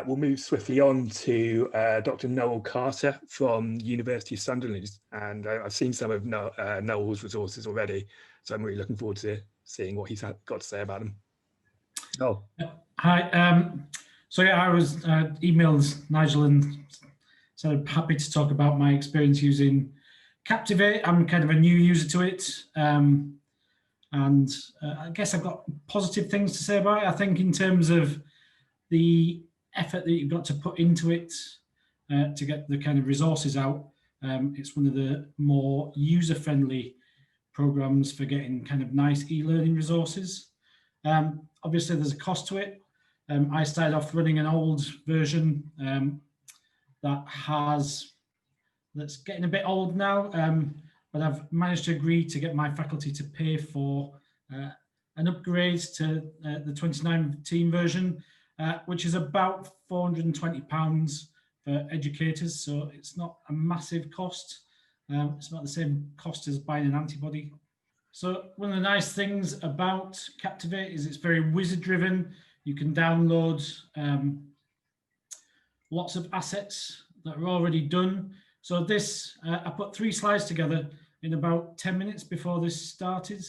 We'll move swiftly on to Dr. Noel Carter from the University of Sunderland. And I've seen some of Noel's resources already, so I'm really looking forward to seeing what he's got to say about them. Oh. Hi. So yeah, I was emailed Nigel and said I'm happy to talk about my experience using Captivate. I'm kind of a new user to it. And I guess I've got positive things to say about it. I think in terms of the effort that you've got to put into it to get the kind of resources out, it's one of the more user-friendly programs for getting kind of nice e-learning resources. Obviously, there's a cost to it. I started off running an old version that's getting a bit old now, but I've managed to agree to get my faculty to pay for an upgrade to the 2019 version, which is about £420 for educators. So it's not a massive cost. It's not the same cost as buying an antibody. So one of the nice things about Captivate is it's very wizard driven. You can download lots of assets that are already done. So this, I put 3 slides together in about 10 minutes before this started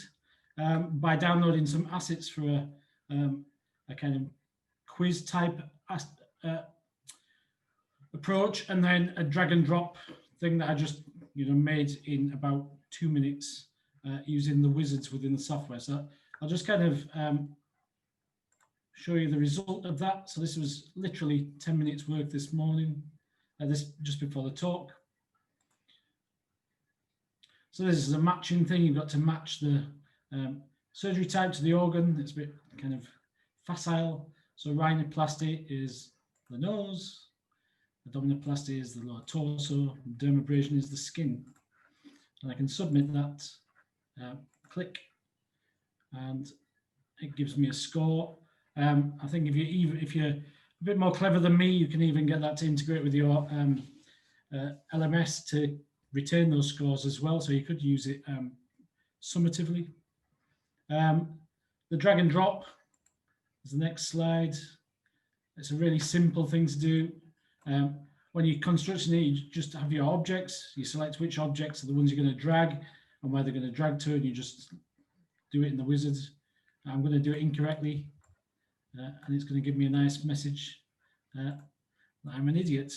by downloading some assets for a kind of quiz type approach, and then a drag and drop thing that I just made in about 2 minutes using the wizards within the software. So I'll just kind of show you the result of that. So this was literally 10 minutes work this morning, this just before the talk. So this is a matching thing. You've got to match the surgery type to the organ. It's a bit kind of facile. So rhinoplasty is the nose, abdominoplasty is the lower torso, dermabrasion is the skin. And I can submit that, click, and it gives me a score. I think if you're a bit more clever than me, you can even get that to integrate with your LMS to retain those scores as well. So you could use it summatively. The drag and drop is the next slide. It's a really simple thing to do. When you're constructing it, you just have your objects. You select which objects are the ones you're going to drag and where they're going to drag to, and you just do it in the wizard. I'm going to do it incorrectly, and it's going to give me a nice message that I'm an idiot.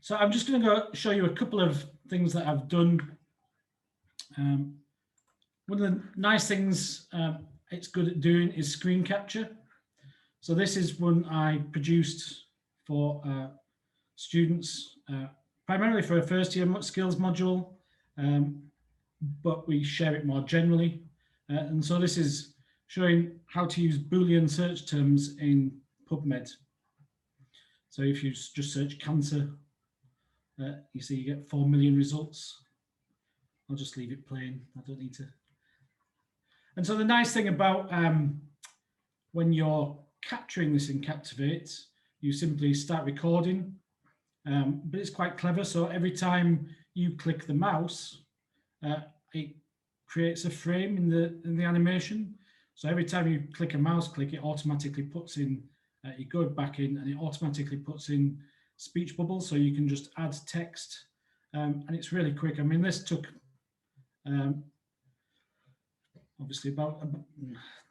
So I'm just going to go show you a couple of things that I've done. One of the nice things it's good at doing is screen capture. So this is one I produced for students, primarily for a first year skills module, but we share it more generally. And so this is showing how to use Boolean search terms in PubMed. So if you just search cancer, you see you get 4 million results. I'll just leave it plain. I don't need to. And so the nice thing about when you're capturing this in Captivate, you simply start recording, but it's quite clever. So every time you click the mouse, it creates a frame in the animation. So every time you click a mouse click, it automatically puts in, you go back in and it automatically puts in speech bubbles. So you can just add text and it's really quick. I mean, this took obviously about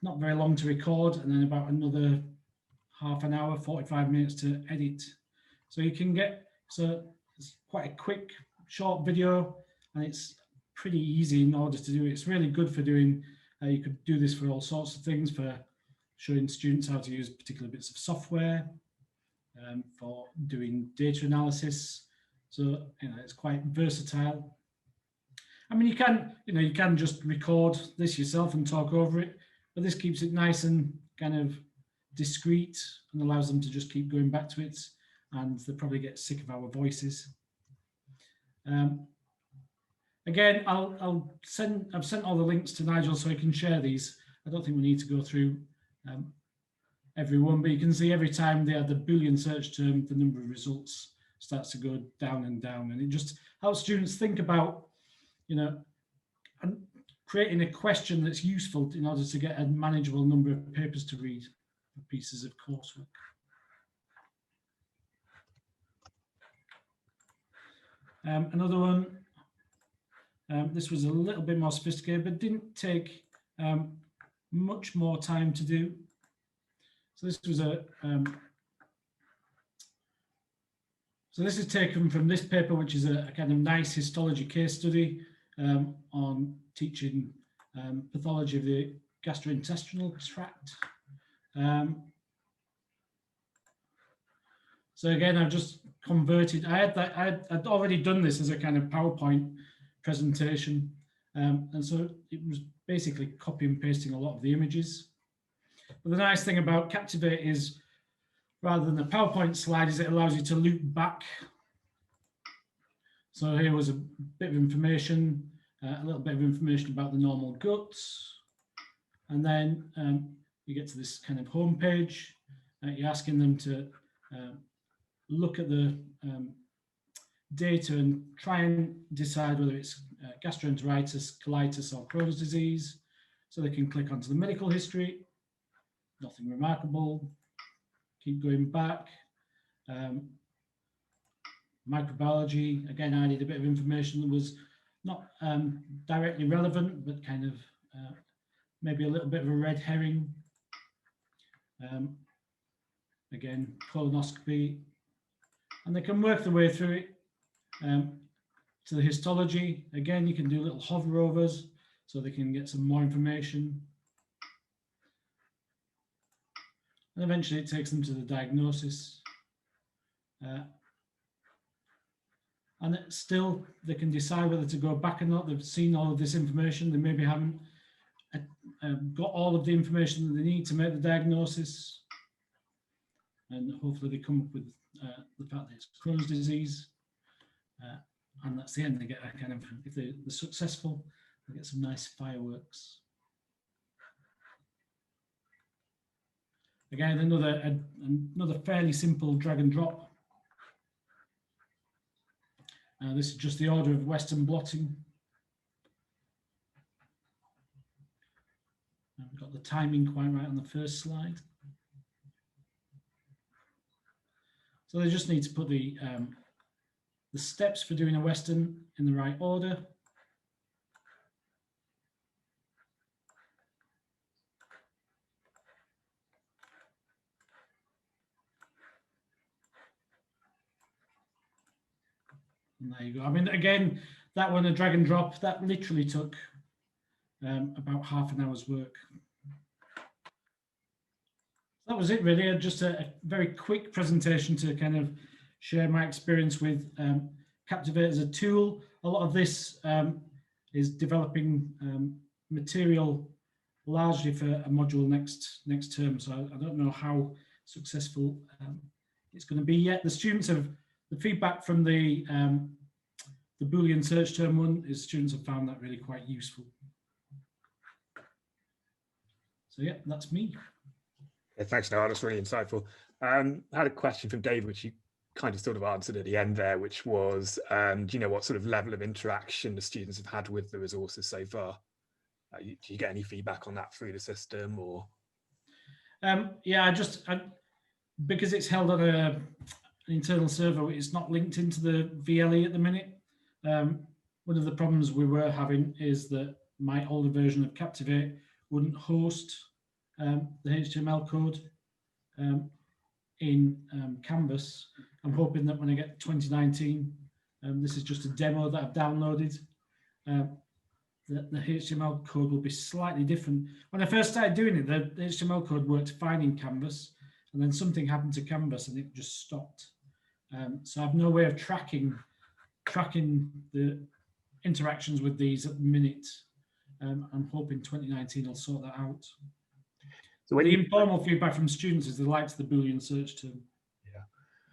not very long to record, and then about another half an hour, 45 minutes to edit. So you can get, so it's quite a quick, short video, and it's pretty easy in order to do it. It's really good for doing, you could do this for all sorts of things, for showing students how to use particular bits of software, for doing data analysis. So, it's quite versatile. I mean, you can just record this yourself and talk over it, but this keeps it nice and kind of discreet and allows them to just keep going back to it, and they'll probably get sick of our voices. Again, I've sent all the links to Nigel so he can share these. I don't think we need to go through every one, but you can see every time they add the Boolean search term, the number of results starts to go down and down, and it just helps students think about, and creating a question that's useful in order to get a manageable number of papers to read. pieces of coursework. Another one, this was a little bit more sophisticated, but didn't take much more time to do. So this was so this is taken from this paper, which is a kind of nice histology case study on teaching pathology of the gastrointestinal tract. So again, I've just converted. I'd already done this as a kind of PowerPoint presentation, and so it was basically copy and pasting a lot of the images. But the nice thing about Captivate is, rather than a PowerPoint slide, is it allows you to loop back. So here was a bit of information, a little bit of information about the normal guts, and then you get to this kind of home page. You're asking them to look at the data and try and decide whether it's gastroenteritis, colitis, or Crohn's disease. So they can click onto the medical history. Nothing remarkable. Keep going back. Microbiology, again, I added a bit of information that was not directly relevant, but kind of maybe a little bit of a red herring. Again, colonoscopy. And they can work their way through it to the histology. Again, you can do little hover-overs so they can get some more information. And eventually it takes them to the diagnosis. And still, they can decide whether to go back or not. They've seen all of this information. They maybe haven't got all of the information that they need to make the diagnosis. And hopefully they come up with the fact that it's Crohn's disease. And that's the end. They get a kind of, if they're successful, they get some nice fireworks. Again, another fairly simple drag and drop. This is just the order of Western blotting. I've got the timing quite right on the first slide. So they just need to put the steps for doing a Western in the right order. And there you go. I mean, again, that one, a drag and drop, that literally took about half an hour's work. That was it, really. Just a very quick presentation to kind of share my experience with Captivate as a tool. A lot of this is developing material largely for a module next term. So I don't know how successful it's going to be yet. The students have, the feedback from the Boolean search term one is students have found that really quite useful. So yeah, that's me. Yeah, thanks, Noel. That's really insightful. I had a question from David, which you kind of sort of answered at the end there, which was, do you know what sort of level of interaction the students have had with the resources so far? Do you get any feedback on that through the system, or? Yeah, because it's held on an internal server, it's not linked into the VLE at the minute. One of the problems we were having is that my older version of Captivate wouldn't host the HTML code in Canvas. I'm hoping that when I get 2019, this is just a demo that I've downloaded, the HTML code will be slightly different. When I first started doing it, the HTML code worked fine in Canvas, and then something happened to Canvas and it just stopped. So I have no way of tracking the interactions with these at the minute. I'm hoping 2019 will sort that out. So when the informal feedback from students is they liked the Boolean search term. Yeah.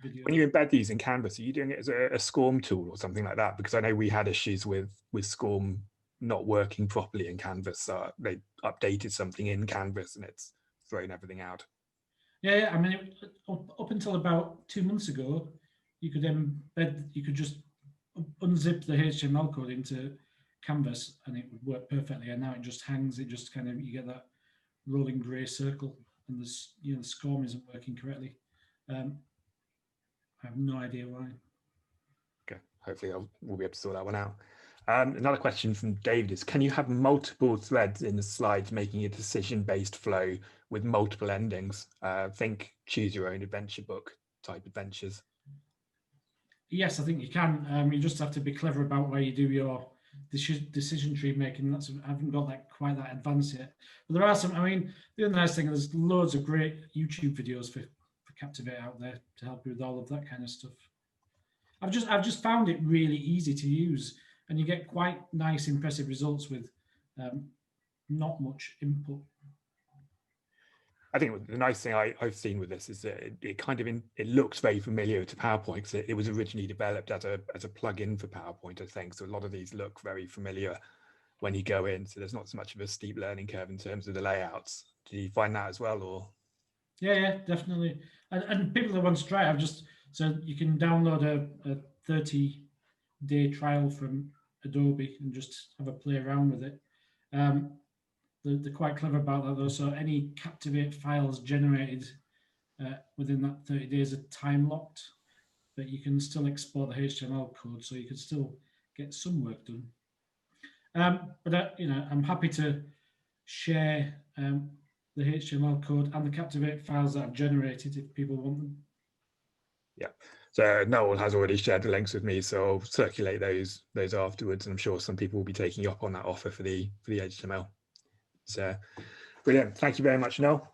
Video. When you embed these in Canvas, are you doing it as a SCORM tool or something like that? Because I know we had issues with SCORM not working properly in Canvas. So they updated something in Canvas and it's thrown everything out. Yeah, I mean, up until about 2 months ago, you could embed, you could just unzip the HTML code into Canvas and it would work perfectly. And now it just hangs, it just kind of, you get that rolling grey circle. and the SCORM isn't working correctly. I have no idea why. Okay, hopefully we'll be able to sort that one out. Another question from David is, can you have multiple threads in the slides making a decision-based flow with multiple endings? Think choose your own adventure book type adventures. Yes, I think you can. You just have to be clever about where you do your decision tree making. I haven't got that quite that advanced yet. But there are some. I mean, the other nice thing is there's loads of great YouTube videos for Captivate out there to help you with all of that kind of stuff. I've just found it really easy to use, and you get quite nice, impressive results with not much input. I think the nice thing I've seen with this is that it looks very familiar to PowerPoint, because it was originally developed as a plug-in for PowerPoint, I think. So a lot of these look very familiar when you go in. So there's not so much of a steep learning curve in terms of the layouts. Do you find that as well, or? Yeah, definitely. And people that want to try it, so you can download a 30-day trial from Adobe and just have a play around with it. They're quite clever about that though. So any Captivate files generated within that 30 days are time locked, but you can still export the HTML code, so you can still get some work done. But I'm happy to share the HTML code and the Captivate files that I've generated if people want them. Yeah, so Noel has already shared the links with me, so I'll circulate those afterwards, and I'm sure some people will be taking you up on that offer for the HTML. So brilliant. Thank you very much, Noel.